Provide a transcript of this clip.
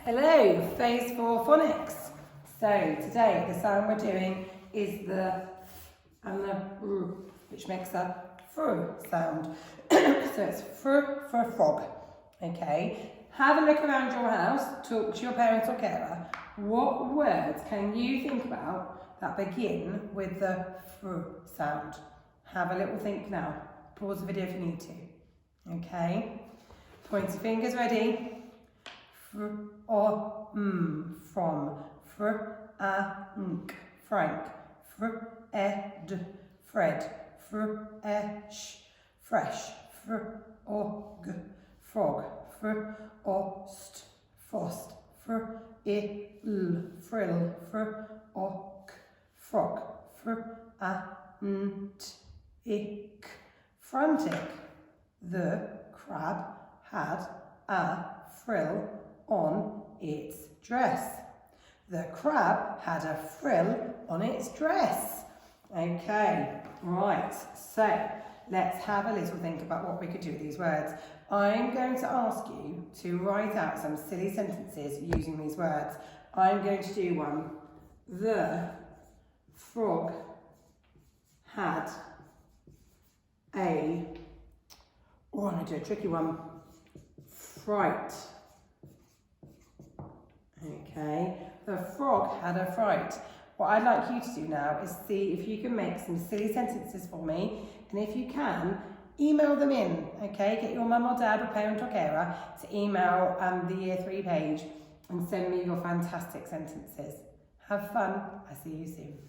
Hello, phase 4 phonics. So today the sound we're doing is the f and the r, which makes a fr sound. So it's fr for frog. Okay. Have a look around your house, talk to your parents or carer. What words can you think about that begin with the fr sound? Have a little think now. Pause the video if you need to. Okay. Point your fingers, ready? Fr or from, fr nk, Frank, fr ed, Fred, fr sh, fresh, fr or g, frog, fr or st, frost, fr il, frill, fr or k, frog, fr nt, ick, frantic. The crab had a frill on its dress. The crab had a frill on its dress. Okay, right, so let's have a little think about what we could do with these words. I'm going to ask you to write out some silly sentences using these words. I'm going to do one. The frog had a, I'm going to do a tricky one, fright. Okay, the frog had a fright. What I'd like you to do now is see if you can make some silly sentences for me, and if you can, email them in, okay? Get your mum or dad or parent or carer to email the Year 3 page and send me your fantastic sentences. Have fun. I'll see you soon.